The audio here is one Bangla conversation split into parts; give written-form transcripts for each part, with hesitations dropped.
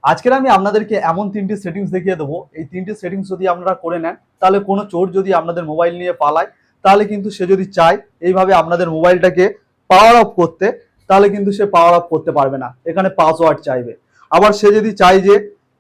আজকের আমি আপনাদেরকে এমন তিনটি সেটিংস দেখিয়ে দেবো। এই তিনটি সেটিংস যদি আপনারা করে নেন, তাহলে কোনো চোর যদি আপনাদের মোবাইল নিয়ে পালায়, তাহলে কিন্তু সে যদি চায় এইভাবে আপনাদের মোবাইলটাকে পাওয়ার অফ করতে, তাহলে কিন্তু সে পাওয়ার অফ করতে পারবে না। এখানে পাসওয়ার্ড চাইবে। আবার সে যদি চায় যে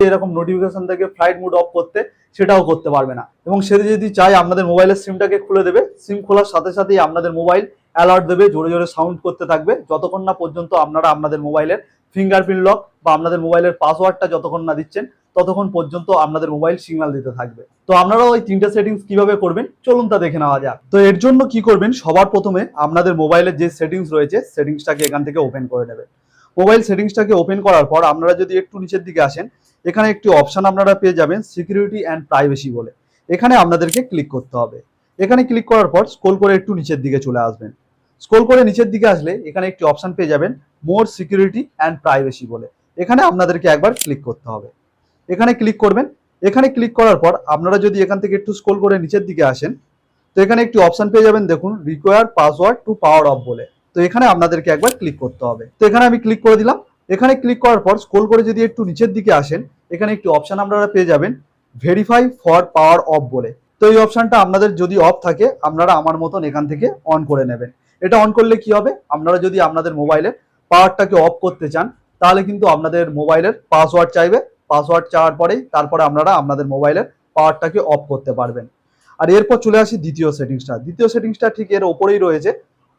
এরকম নোটিফিকেশন থেকে ফ্লাইট মোড অফ করতে, সেটাও করতে পারবে না। এবং সে যদি চায় আপনাদের মোবাইলের সিমটাকে খুলে দেবে, সিম খোলার সাথে সাথেই আপনাদের মোবাইল অ্যালার্ট দেবে, জোরে জোরে সাউন্ড করতে থাকবে, যতক্ষণ না পর্যন্ত আপনারা আপনাদের মোবাইলের ফিঙ্গারপ্রিন্ট লক বা আপনাদের মোবাইলের পাসওয়ার্ডটা যতক্ষণ না দিচ্ছেন, ততক্ষণ পর্যন্ত আপনাদের মোবাইল সিগন্যাল দিতে থাকবে। তো আপনারা ওই তিনটে সেটিংস কিভাবে করবেন চলুন তা দেখে নেওয়া যাক। তো এর জন্য কি করবেন, সবার প্রথমে আপনাদের মোবাইলের যে সেটিংস রয়েছে সেটিংসটাকে এখান থেকে ওপেন করে নেবেন। মোবাইল সেটিংসটাকে ওপেন করার পর আপনারা যদি একটু নিচের দিকে আসেন, এখানে একটি অপশন আপনারা পেয়ে যাবেন সিকিউরিটি অ্যান্ড প্রাইভেসি বলে। এখানে আপনাদেরকে ক্লিক করতে হবে। এখানে ক্লিক করার পর স্ক্রল করে একটু নিচের দিকে চলে আসবেন। স্ক্রল করে নিচের দিকে আসলে এখানে একটি অপশন পেয়ে যাবেন মোর সিকিউরিটি অ্যান্ড প্রাইভেসি বলে। এখানে আপনাদেরকে একবার ক্লিক করতে হবে। এখানে ক্লিক করবেন। এখানে ক্লিক করার পর আপনারা যদি এখান থেকে একটু স্ক্রল করে নিচের দিকে আসেন, তো এখানে একটি অপশন পেয়ে যাবেন, দেখুন require password to power off বলে। তো এখানে আপনাদেরকে একবার ক্লিক করতে হবে। তো এখানে আমি ক্লিক করে দিলাম। এখানে ক্লিক করার পর স্ক্রল করে যদি একটু নিচের দিকে আসেন, এখানে একটি অপশন আপনারা পেয়ে যাবেন ভেরিফাই ফর পাওয়ার অফ বলে। তো এই অপশনটা আপনাদের যদি অফ থাকে, আপনারা আমার মতন এখান থেকে অন করে নেবেন। এটা অন করলে কি হবে, আপনারা যদি আপনাদের মোবাইলের পাওয়ারটাকে অফ করতে চান, তাহলে কিন্তু আপনাদের মোবাইলের পাসওয়ার্ড চাইবে। পাসওয়ার্ড চাওয়ার পরেই তারপরে আপনারা আপনাদের মোবাইলের পাওয়ারটাকে অফ করতে পারবেন। আর এরপর চলে আসি দ্বিতীয় সেটিংসটা। দ্বিতীয় সেটিংসটা ঠিক এর ওপরেই রয়েছে।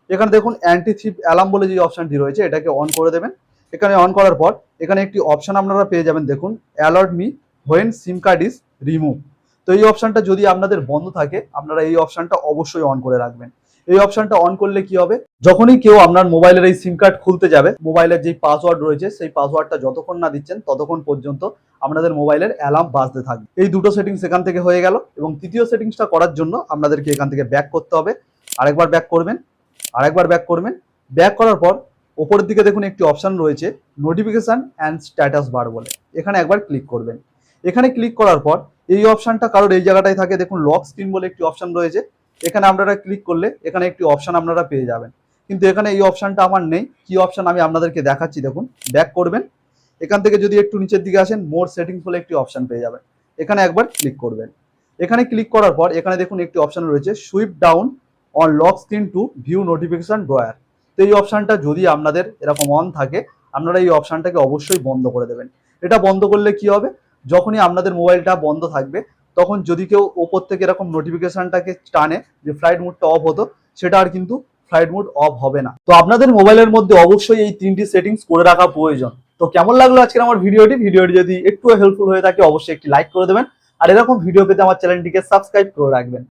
এখানে দেখুন অ্যান্টি থিপ অ্যালার্ম বলে যে অপশনটি রয়েছে, এটাকে অন করে দেবেন। এখানে অন করার পর এখানে একটি অপশন আপনারা পেয়ে যাবেন, দেখুন alert me when SIM card is remove. তো এই অপশনটা যদি আপনাদের বন্ধ থাকে, আপনারা এই অপশনটা অবশ্যই অন করে রাখবেন। এই অপশনটা অন করলে কি হবে, যখনই কেউ আপনার মোবাইলের এই সিম কার্ড খুলতে যাবে, মোবাইলের যে পাসওয়ার্ড রয়েছে সেই পাসওয়ার্ডটা যতক্ষণ না দিচ্ছেন ততক্ষণ পর্যন্ত আপনাদের মোবাইলের অ্যালার্ম বাজতে থাকবে। এই দুটো সেটিংস এখান থেকে হয়ে গেল। এবং তৃতীয় সেটিংসটা করার জন্য আপনাদেরকে এখান থেকে ব্যাক করতে হবে। আরেকবার ব্যাক করবেন, আরেকবার ব্যাক করবেন। ব্যাক করার পর ওপরের দিকে দেখুন একটি অপশন রয়েছে নোটিফিকেশন অ্যান্ড স্ট্যাটাস বার বলে। এখানে একবার ক্লিক করবেন। এখানে ক্লিক করার পর এই অপশনটা কারোর এই জায়গাটায় থাকে, দেখুন লক স্ক্রিন বলে একটি অপশন রয়েছে। এখানে আপনারা ক্লিক করলে এখানে একটি অপশন আপনারা পেয়ে যাবেন, কিন্তু এখানে এই অপশনটা আমার নেই। কি অপশন আমি আপনাদেরকে দেখাচ্ছি, দেখুন ব্যাক করবেন। এখান থেকে যদি একটু নিচের দিকে আসেন, মোর সেটিংস বলে একটি অপশন পেয়ে যাবেন। এখানে একবার ক্লিক করবেন। এখানে ক্লিক করার পর এখানে দেখুন একটি অপশন রয়েছে sweep down on lock screen two view notification drawer. তো এই অপশনটা যদি আপনাদের এরকম অন থাকে, আপনারা এই অপশনটাকে অবশ্যই বন্ধ করে দেবেন। এটা বন্ধ করলে কি হবে, যখনই আপনাদের মোবাইলটা বন্ধ থাকবে, তখন যদি কেউ ওপর থেকে এরকম নোটিফিকেশনটাকে টানে যে ফ্লাইট মোডটা অফ হতো, সেটা আর কিন্তু ফ্লাইট মোড অফ হবে না। তো আপনাদের মোবাইলের মধ্যে অবশ্যই এই তিনটি সেটিংস করে রাখা প্রয়োজন। তো কেমন লাগলো আজকের আমার ভিডিওটি যদি একটু হেল্পফুল হয়ে থাকে, অবশ্যই একটি লাইক করে দেবেন। আর এরকম ভিডিও পেতে আমার চ্যানেলটিকে সাবস্ক্রাইব করে রাখবেন।